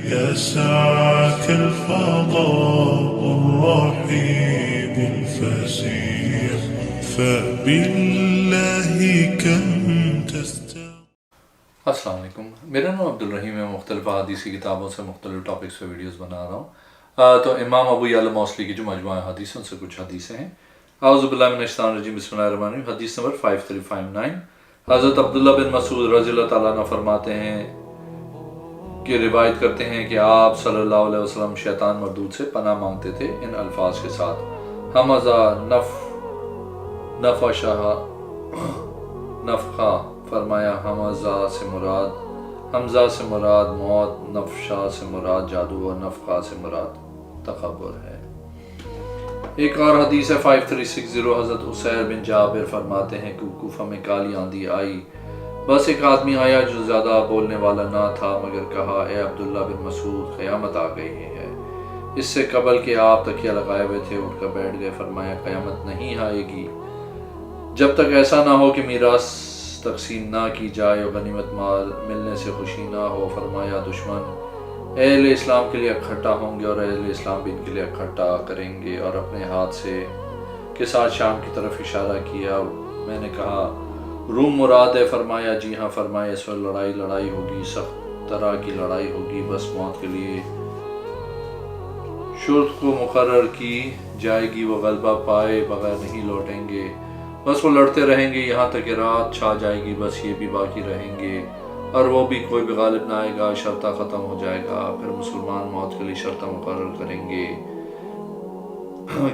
يا ساعة الفضاء الرحيم الفسيح فبالله كم السلام علیکم، میرا نام عبدالرحیم ہے۔ مختلف حدیثی کتابوں سے مختلف ٹاپکس پہ ویڈیوز بنا رہا ہوں۔ تو امام ابو یعلا موصلی کی جو مجموعہ حدیث ان سے کچھ حدیثیں ہیں۔ اعوذ باللہ من الشیطان الرجیم، بسم اللہ الرحمن الرحیم۔ حدیث نمبر 5359، حضرت عبداللہ بن مسعود رضی اللہ تعالیٰ عنہ فرماتے ہیں کہ روایت کرتے ہیں کہ آپ صلی اللہ علیہ وسلم شیطان مردود سے پناہ مانگتے تھے ان الفاظ کے ساتھ: حمزہ نفخہ، فرمایا حمزہ سے مراد موت، نفشہ سے مراد جادو اور نفخہ سے مراد تکبر ہے۔ ایک اور حدیث ہے 5360، حضرت عسیر بن جابر فرماتے ہیں کہ کوفہ میں کالی آندھی آئی، بس ایک آدمی آیا جو زیادہ بولنے والا نہ تھا مگر کہا: اے عبداللہ بن مسعود، قیامت آ گئی ہے۔ اس سے قبل کہ آپ تکیہ لگائے ہوئے تھے اٹھ کر بیٹھ گئے۔ فرمایا قیامت نہیں آئے گی جب تک ایسا نہ ہو کہ میراث تقسیم نہ کی جائے اور غنیمت مال ملنے سے خوشی نہ ہو۔ فرمایا دشمن اہل اسلام کے لیے اکٹھا ہوں گے اور اہل اسلام بھی ان کے لیے اکٹھا کریں گے، اور اپنے ہاتھ کے ساتھ شام کی طرف اشارہ کیا۔ میں نے کہا روم مراد ہے؟ فرمایا جی ہاں۔ فرمایا اس وقت لڑائی ہوگی، سخت طرح کی لڑائی ہوگی، بس موت کے لیے شرط کو مقرر کی جائے گی، وہ غلبہ پائے بغیر نہیں لوٹیں گے، بس وہ لڑتے رہیں گے یہاں تک کہ رات چھا جائے گی، بس یہ بھی باقی رہیں گے، اور وہ بھی کوئی بھی غالب نہ آئے گا، شرطہ ختم ہو جائے گا۔ پھر مسلمان موت کے لیے شرطہ مقرر کریں گے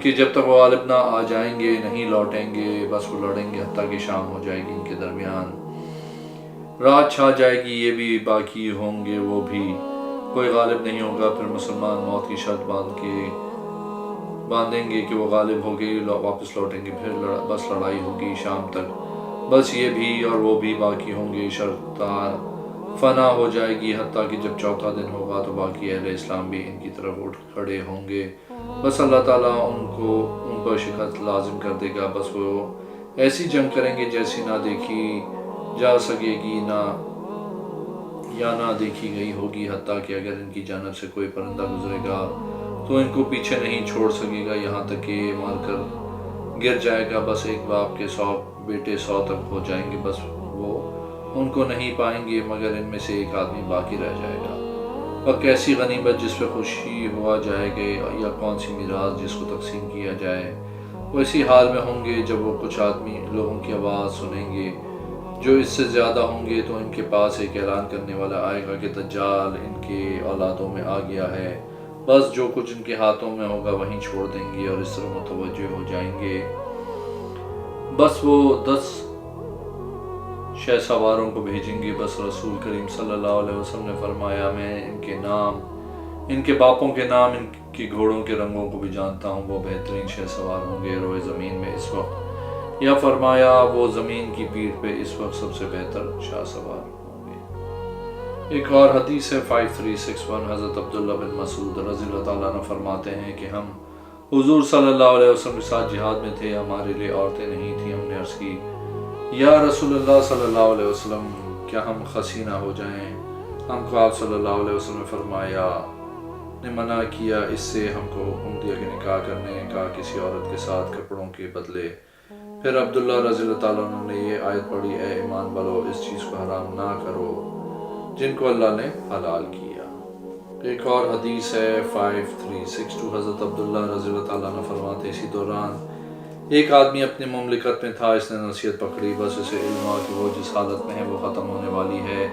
کہ جب تک وہ غالب نہ آ جائیں گے نہیں لوٹیں گے، بس وہ لڑیں گے حتیٰ کہ شام ہو جائے گی، ان کے درمیان رات چھا جائے گی، یہ بھی باقی ہوں گے، وہ بھی کوئی غالب نہیں ہوگا۔ پھر مسلمان موت کی شرط باندھیں گے کہ وہ غالب ہو گئے، واپس لوٹیں گے، پھر بس لڑائی ہوگی شام تک، بس یہ بھی اور وہ بھی باقی ہوں گے، شرط فنا ہو جائے گی حتیٰ کہ جب چوتھا دن ہوگا تو باقی اہل اسلام بھی ان کی طرف اٹھ کھڑے ہوں گے، بس اللہ تعالیٰ ان پر شکست لازم کر دے گا، بس وہ ایسی جنگ کریں گے جیسی نہ دیکھی جا سکے گی یا نہ دیکھی گئی ہوگی، حتیٰ کہ اگر ان کی جانب سے کوئی پرندہ گزرے گا تو ان کو پیچھے نہیں چھوڑ سکے گا یہاں تک کہ مار کر گر جائے گا، بس ایک باپ کے 100 بیٹے 100 تک ہو جائیں گے، بس وہ ان کو نہیں پائیں گے مگر ان میں سے ایک آدمی باقی رہ جائے گا۔ اور کیسی غنیمت جس پہ خوشی ہوا جائے گی، یا کون سی میراث جس کو تقسیم کیا جائے، وہ اسی حال میں ہوں گے جب وہ کچھ آدمی لوگوں کی آواز سنیں گے جو اس سے زیادہ ہوں گے، تو ان کے پاس ایک اعلان کرنے والا آئے گا کہ دجال ان کے اولادوں میں آ گیا ہے، بس جو کچھ ان کے ہاتھوں میں ہوگا وہیں چھوڑ دیں گے اور اس طرح متوجہ ہو جائیں گے، بس وہ 10 شہ سواروں کو بھیجیں گے۔ بس رسول کریم صلی اللہ علیہ وسلم نے فرمایا میں ان کے باپوں کے نام، ان کے گھوڑوں کے رنگوں کو بھی جانتا ہوں، وہ بہترین شہ سوار ہوں گے روئے زمین میں اس وقت، یا فرمایا وہ زمین کی پیٹھ پہ اس وقت سب سے بہتر شاہ سوار ہوں گے۔ ایک اور حدیث ہے 5361، حضرت عبداللہ بن مسعود رضی اللہ تعالیٰ عنہ فرماتے ہیں کہ ہم حضور صلی اللہ علیہ وسلم کے ساتھ جہاد میں تھے، ہمارے لیے عورتیں نہیں تھیں، ہم نے عرض کی یا رسول اللہ صلی اللہ علیہ وسلم کیا ہم خصی نہ ہو جائیں؟ ہم کو آپ صلی اللہ علیہ وسلم نے فرمایا نے منع کیا اس سے ہم کو حکم دیا کہ نکاح کرنے کا کسی عورت کے ساتھ کپڑوں کے بدلے۔ پھر عبداللہ رضی اللہ تعالیٰ عنہ نے یہ آیت پڑھی: اے ایمان والو اس چیز کو حرام نہ کرو جن کو اللہ نے حلال کیا۔ ایک اور حدیث ہے 5362، حضرت عبداللہ رضی اللہ تعالیٰ عنہ فرماتے اسی دوران ایک آدمی اپنی مملکت میں تھا، اس نے نصیحت پکڑی، بس اسے علم ہوا کہ وہ جس حالت میں ہے وہ ختم ہونے والی ہے،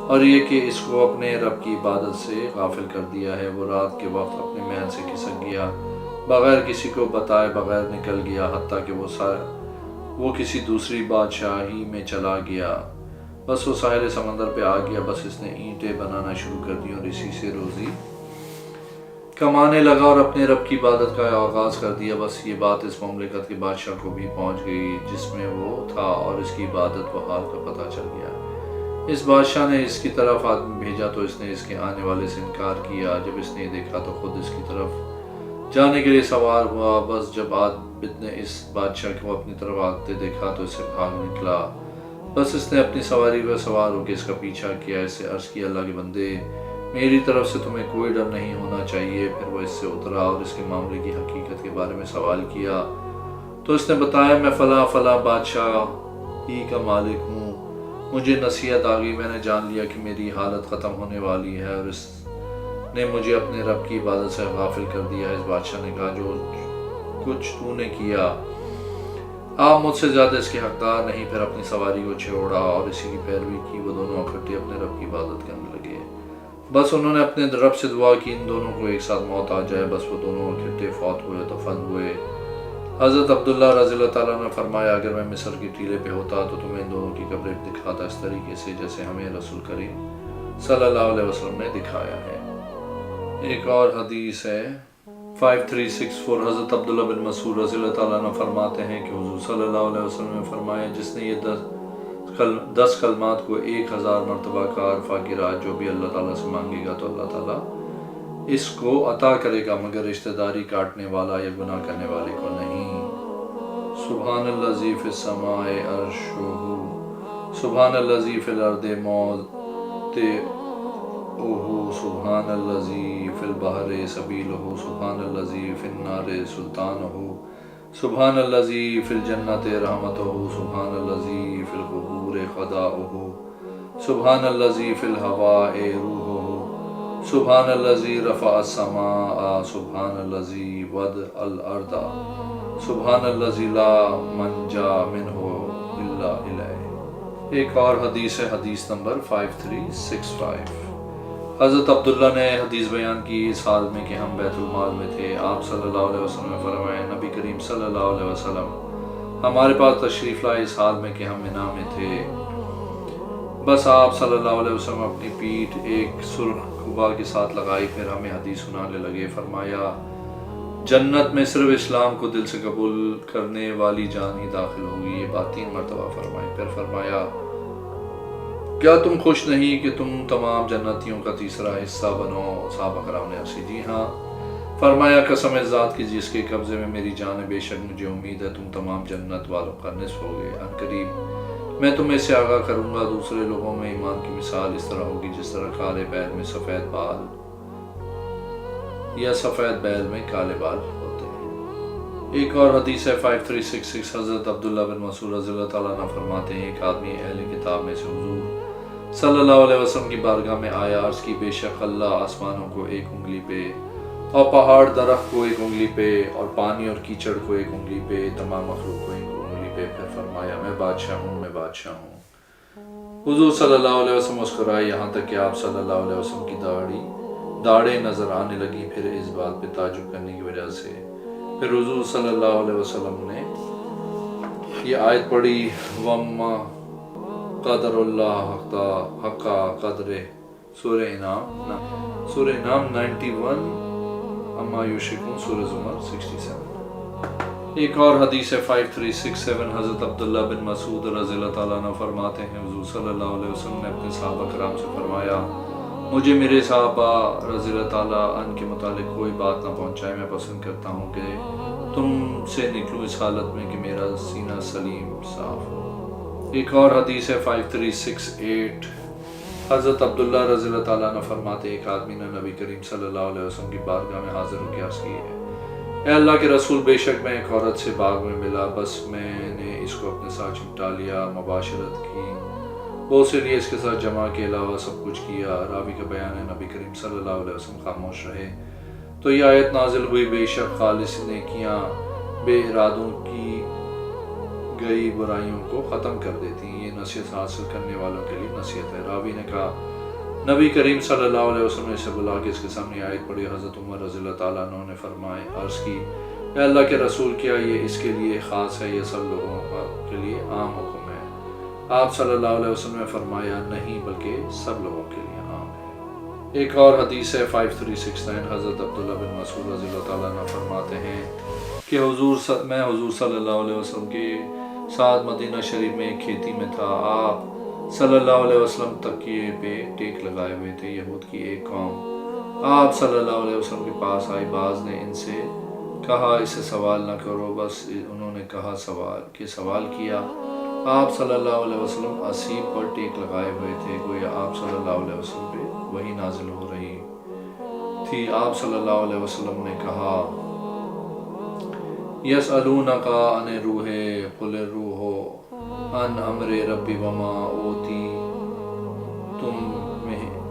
اور یہ کہ اس کو اپنے رب کی عبادت سے غافل کر دیا ہے۔ وہ رات کے وقت اپنے محل سے کھسک گیا، بغیر کسی کو بتائے بغیر نکل گیا، حتیٰ کہ وہ کسی دوسری بادشاہی میں چلا گیا، بس وہ ساحل سمندر پہ آ گیا، بس اس نے اینٹیں بنانا شروع کر دی اور اسی سے روزی کمانے لگا اور اپنے رب کی عبادت کا آغاز کر دیا۔ بس یہ بات اس مملکت کے بادشاہ کو بھی پہنچ گئی جس میں وہ تھا، اور اس کی عبادت و حال کا پتہ چل گیا۔ اس بادشاہ نے اس کی طرف آدمی بھیجا تو اس نے اس کے آنے والے سے انکار کیا، جب اس نے دیکھا تو خود اس کی طرف جانے کے لیے سوار ہوا، بس جب عابد نے اس بادشاہ کو اپنی طرف آتے دیکھا تو اس سے بھاگ نکلا، بس اس نے اپنی سواری پر سوار ہو کے اس کا پیچھا کیا، اس سے عرض کیا اللہ کے بندے میری طرف سے تمہیں کوئی ڈر نہیں ہونا چاہیے۔ پھر وہ اس سے اترا اور اس کے معاملے کی حقیقت کے بارے میں سوال کیا تو اس نے بتایا میں فلاں فلاں بادشاہ ہی کا مالک ہوں، مجھے نصیحت آ گئی، میں نے جان لیا کہ میری حالت ختم ہونے والی ہے اور اس نے مجھے اپنے رب کی عبادت سے غافل کر دیا ہے۔ اس بادشاہ نے کہا جو کچھ تو نے کیا آپ مجھ سے زیادہ اس کے حقدار نہیں۔ پھر اپنی سواری کو چھوڑا اور اسی کی پیروی کی۔ وہ دونوں اکٹھے اپنے رب کی عبادت کرنے لگے۔ بس انہوں نے اپنے رب سے دعا کی ان دونوں کو ایک ساتھ موت آ جائے۔ بس وہ دونوں اکٹھے فوت ہوئے، دفن ہوئے۔ حضرت عبداللہ رضی اللہ تعالیٰ نے فرمایا اگر میں مصر کے ٹیلے پہ ہوتا تو تمہیں ان دونوں کی قبریں دکھاتا اس طریقے سے جیسے ہمیں رسول کریم صلی اللہ علیہ وسلم نے دکھایا ہے۔ ایک اور حدیث ہے 5364 حضرت عبداللہ بن مسعود رضی اللہ تعالیٰ عنہ فرماتے ہیں کہ حضور صلی اللہ علیہ وسلم نے فرمایا جس نے یہ 10 کلمات کو 1000 مرتبہ کہا عرفہ کی رات جو بھی اللہ تعالیٰ سے مانگے گا تو اللہ تعالیٰ اس کو عطا کرے گا مگر رشتہ داری کاٹنے والا یا گناہ کرنے والے کو نہیں۔ سبحان الذی فی السماء عرشہ سبحان الذی فی الارض موضعہ سبحان الذی فی البحر سبیلہ سبحان الذی فی النار سلطانہ سبحان الذی فی الجنت رحمتہ سبحان الذی فی القبور خداؤہ سبحان الذی فی الہواء روحہ سبحان الذی رفع السماء سبحان الذی وضع الارض سبحان الذی لا منجا منہ الا الیہ۔ ایک اور حدیث ہے حدیث نمبر 5365 حضرت عبداللہ نے حدیث بیان کی اس حال میں کہ ہم بیت المال میں تھے۔ آپ صلی اللہ علیہ وسلم نے فرمایا نبی کریم صلی اللہ علیہ وسلم ہمارے پاس تشریف لائے اس حال میں کہ ہم منا میں تھے۔ بس آپ صلی اللہ علیہ وسلم اپنی پیٹھ ایک سرخ قبا کے ساتھ لگائی پھر ہمیں حدیث سنانے لگے۔ فرمایا جنت میں صرف اسلام کو دل سے قبول کرنے والی جان ہی داخل ہوگی۔ یہ بات 3 مرتبہ فرمائی۔ پھر فرمایا کیا تم خوش نہیں کہ تم تمام جنتیوں کا تیسرا حصہ بنو؟ صحابہ کرام نے عرض جی ہاں۔ فرمایا قسم اس ذات کی جس کے قبضے میں میری جان ہے بے شک مجھے امید ہے تم تمام جنت والوں کا نصف ہوگے۔ ان قریب میں تمہیں سے آگاہ کروں گا دوسرے لوگوں میں ایمان کی مثال اس طرح ہوگی جس طرح کالے بیل میں سفید بال یا سفید بیل میں کالے بال ہوتے ہیں۔ ایک اور حدیث ہے 5366 حضرت عبداللہ بن مسعود رضی اللہ تعالیٰ عنہ فرماتے ہیں ایک آدمی اہل کتاب میں سے حضور صلی اللہ علیہ وسلم کی بارگاہ میں آیا، عرض کی بے شک اللہ آسمانوں کو 1 انگلی پہ اور پہاڑ درخت کو 1 انگلی پہ اور پانی اور کیچڑ کو 1 انگلی پہ دماغ مخلوق کو 1 انگلی پہ۔ پھر فرمایا میں بادشاہ ہوں میں بادشاہ ہوں۔ حضور صلی اللہ علیہ وسلم مسکرائے یہاں تک کہ آپ صلی اللہ علیہ وسلم کی داڑھیں نظر آنے لگی۔ پھر اس بات پہ تعجب کرنے کی وجہ سے پھر حضور صلی اللہ علیہ وسلم نے یہ آیت پڑھی وَمَّا قدر اللہ حق قدر سورہ انعام 91 اما یشرکون سورہ زمر 67۔ ایک اور حدیث ہے 5367 حضرت عبداللہ بن مسعود رضی اللہ تعالیٰ عنہ فرماتے ہیں حضور صلی اللہ علیہ وسلم نے اپنے صحابہ کرام سے فرمایا مجھے میرے صحابہ رضی اللہ تعالیٰ عنہ کے متعلق کوئی بات نہ پہنچائے، میں پسند کرتا ہوں کہ تم سے نکلوں اس حالت میں کہ میرا سینہ سلیم صاف ہو۔ ایک اور حدیث ہے 5368 حضرت عبداللہ رضی اللہ تعالیٰ عنہ فرماتے ایک آدمی نے نبی کریم صلی اللہ علیہ وسلم کی بارگاہ میں حاضر ہو کے عرض کی ہے اے اللہ کے رسول بے شک میں ایک عورت سے باغ میں ملا، بس میں نے اس کو اپنے ساتھ چمٹا لیا، مباشرت کی، وہ اسی لیے اس کے ساتھ جمع کے علاوہ سب کچھ کیا۔ راوی کا بیان ہے نبی کریم صلی اللہ علیہ وسلم خاموش رہے تو یہ آیت نازل ہوئی بے شک خالص نیکیاں بے ارادوں کی گئی برائیوں کو ختم کر دیتی ہیں، یہ نصیحت حاصل کرنے والوں کے لیے نصیحت ہے۔ راوی نے کہا نبی کریم صلی اللہ علیہ وسلم نے اسے بلا کے اس کے سامنے آیت پڑھی۔ حضرت عمر رضی اللہ تعالیٰ عنہ نے فرمائے عرض کی اے اللہ کے رسول کیا یہ اس کے لیے خاص ہے، یہ سب لوگوں کے لیے عام حکم ہے؟ آپ صلی اللہ علیہ وسلم نے فرمایا نہیں بلکہ سب لوگوں کے لیے عام ہے۔ ایک اور حدیث ہے 5369 حضرت عبداللہ بن مسعود رضی اللہ تعالیٰ عنہ فرماتے ہیں کہ میں حضور صلی اللہ علیہ وسلم کے ساتھ مدینہ شریف میں ایک کھیتی میں تھا، آپ صلی اللہ علیہ وسلم تکیے پہ ٹیک لگائے ہوئے تھے۔ یہود کی ایک قوم آپ صلی اللہ علیہ وسلم کے پاس آئی، بعض نے ان سے کہا اسے سوال نہ کرو، بس انہوں نے کہا سوال کیا۔ آپ صلی اللہ علیہ وسلم اسیر پر ٹیک لگائے ہوئے تھے، گویا آپ صلی اللہ علیہ وسلم پہ وحی نازل ہو رہی تھی۔ آپ صلی اللہ علیہ وسلم نے کہا یسألونک عن الروح قل الروح عن امر ربی وما اوتیتم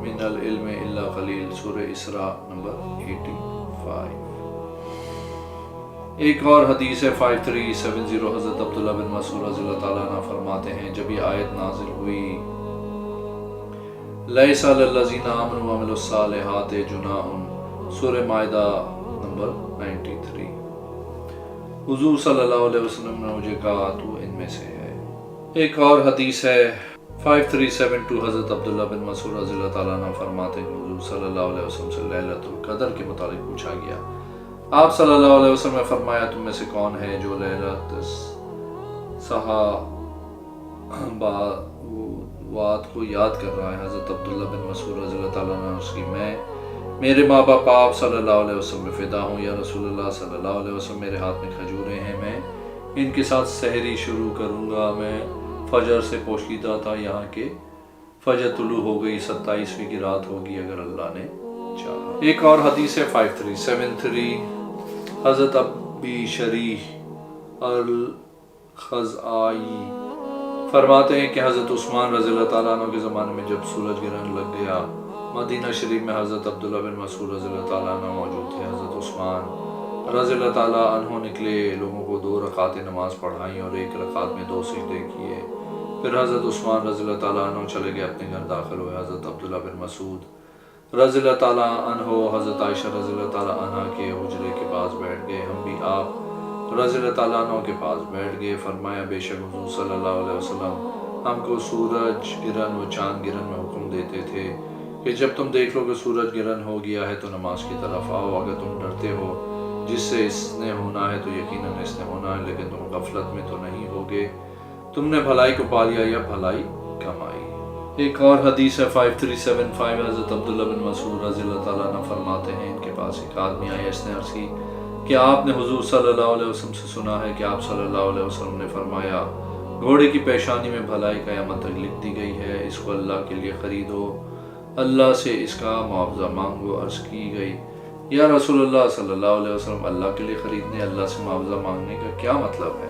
من العلم الا قلیل، سورہ اسراء نمبر 85۔ ایک اور حدیث ہے 5370، حضرت عبداللہ بن مسعود رضی اللہ تعالیٰ عنہ فرماتے ہیں جب یہ آیت نازل ہوئی لیس علی الذین آمنوا وعملوا الصالحات جناح، سورہ مائدہ نمبر 93، حضور صلی اللہ علیہ وسلم نے مجھے کہا تو ان میں سے ہے۔ ایک اور حدیث ہے 5372، حضرت عبداللہ بن مسعود رضی اللہ تعالیٰ عنہ فرماتے ہیں کہ حضور صلی اللہ علیہ وسلم سے لیلۃ القدر کے متعلق پوچھا گیا۔ آپ صلی اللہ علیہ وسلم نے فرمایا تم میں سے کون ہے جو لیلۃ صحابات کو یاد کر رہا ہے؟ حضرت عبداللہ بن مسعود رضی اللہ تعالیٰ عنہ اس کی میں میرے ماں باپ آپ صلی اللہ علیہ وسلم میں فدا ہوں یا رسول اللہ صلی اللہ علیہ وسلم، میرے ہاتھ میں کھجوریں ہیں، میں ان کے ساتھ سحری شروع کروں گا۔ میں فجر سے پوشیدہ تھا، یہاں کے فجر طلوع ہو گئی، 27ویں کی رات ہوگی اگر اللہ نے چاہا۔ ایک اور حدیث ہے 5373، حضرت ابی شریح الخزاعی فرماتے ہیں کہ حضرت عثمان رضی اللہ تعالیٰ عنہ کے زمانے میں جب سورج گرہن لگ گیا، مدینہ شریف میں حضرت عبداللہ بن مسعود رضی اللہ تعالیٰ عنہ موجود تھے۔ حضرت عثمان رضی اللہ تعالیٰ عنہ نکلے، لوگوں کو 2 رکعت نماز پڑھائیں اور 1 رکعت میں 2 سجدے کیے۔ پھر حضرت عثمان رضی اللہ تعالیٰ عنہ چلے گئے، اپنے گھر داخل ہوئے۔ حضرت عبداللہ بن مسعود رضی اللہ تعالیٰ عنہ حضرت عائشہ رضی اللہ تعالیٰ عنہ کے حجرے کے پاس بیٹھ گئے، ہم بھی آپ رضی اللہ تعالیٰ عنہ کے پاس بیٹھ گئے۔ فرمایا بے شک حضور صلی اللہ علیہ وسلم ہم کو سورج گرہن و چاند گرہن میں حکم دیتے تھے کہ جب تم دیکھ لو کہ سورج گرہن ہو گیا ہے تو نماز کی طرف آؤ، اگر تم ڈرتے ہو جس سے اس نے ہونا ہے تو یقیناً اس نے ہونا ہے، لیکن تم غفلت میں تو نہیں ہوگے، تم نے بھلائی کو پا لیا یا بھلائی کمائی۔ ایک اور حدیث ہے 5375، حضرت عبداللہ بن مسعود رضی اللہ تعالیٰ عنہ فرماتے ہیں ان کے پاس ایک آدمی آیا، اس نے عرض کی کہ آپ نے حضور صلی اللہ علیہ وسلم سے سنا ہے کہ آپ صلی اللہ علیہ وسلم نے فرمایا گھوڑے کی پیشانی میں بھلائی قیامت تک لکھ دی گئی ہے، اس کو اللہ کے لیے خریدو، اللہ سے اس کا معاوضہ مانگو۔ عرض کی گئی یا رسول اللہ صلی اللہ علیہ وسلم اللہ کے لیے خریدنے، اللہ سے معاوضہ مانگنے کا کیا مطلب ہے؟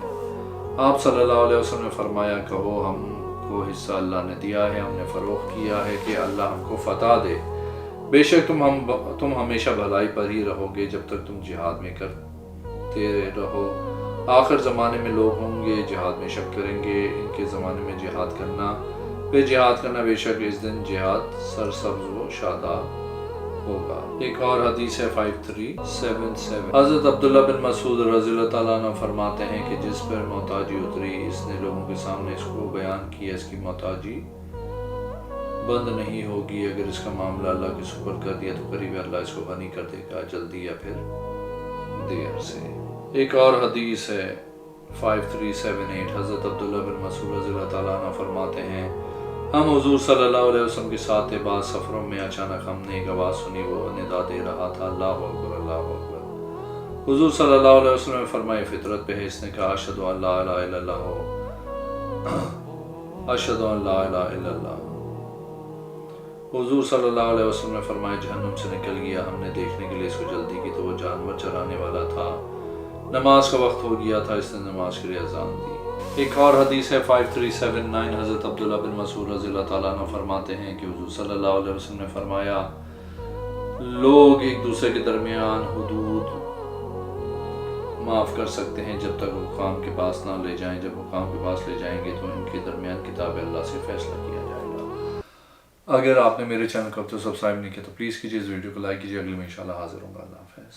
آپ صلی اللہ علیہ وسلم نے فرمایا کہو ہم کو حصہ اللہ نے دیا ہے، ہم نے فروخت کیا ہے کہ اللہ ہم کو فتح دے، بے شک تم ہمیشہ بھلائی پر ہی رہو گے جب تک تم جہاد میں کرتے رہو۔ آخر زمانے میں لوگ ہوں گے جہاد میں شک کریں گے، ان کے زمانے میں جہاد کرنا بے شک اس دن جہاد سرسبز و شاداب ہوگا۔ ایک اور حدیث ہے 5377، حضرت عبداللہ بن مسعود رضی اللہ تعالیٰ عنہ فرماتے ہیں کہ جس پر محتاجی اتری اس نے لوگوں کے سامنے اس کو بیان کیا، اس کی محتاجی بند نہیں ہوگی، اگر اس کا معاملہ اللہ کے سپرد کر دیا تو قریب اللہ اس کو غنی کر دے گا، جلدی یا پھر دیر سے۔ ایک اور حدیث ہے 5378، حضرت عبداللہ بن مسعود رضی اللہ تعالیٰ عنہ فرماتے ہیں ہم حضور صلی اللہ علیہ وسلم کے ساتھ بعض سفروں میں اچانک ہم نے ایک آواز سنی، وہ ندا دے رہا تھا اللہ اکبر اللہ اکبر۔ حضور صلی اللہ علیہ وسلم نے فرمایا فطرت پہ ہے، اس نے کہا اشہد ان لا الہ الا اللہ، اشہد ان لا الہ الا اللہ۔ حضور صلی اللہ علیہ وسلم نے فرمایا جہنم سے نکل گیا، ہم نے دیکھنے کے لیے اس کو جلدی کی تو وہ جانور چرانے والا تھا، نماز کا وقت ہو گیا تھا، اس نے نماز کے لیے اذان دی۔ ایک اور حدیث ہے 5379، حضرت عبداللہ بن مسعود رضی اللہ تعالیٰ عنہ فرماتے ہیں کہ حضور صلی اللہ علیہ وسلم نے فرمایا لوگ ایک دوسرے کے درمیان حدود معاف کر سکتے ہیں جب تک حکام کے پاس نہ لے جائیں، جب حکام کے پاس لے جائیں گے تو ان کے درمیان کتاب اللہ سے فیصلہ کیا جائے گا۔ اگر آپ نے میرے چینل کو اب تک سبسکرائب نہیں کیا تو پلیز کیجیے، اس ویڈیو کو لائک کیجیے، اگلے میں انشاءاللہ حاضر ہوں گا۔ اللہ حافظ۔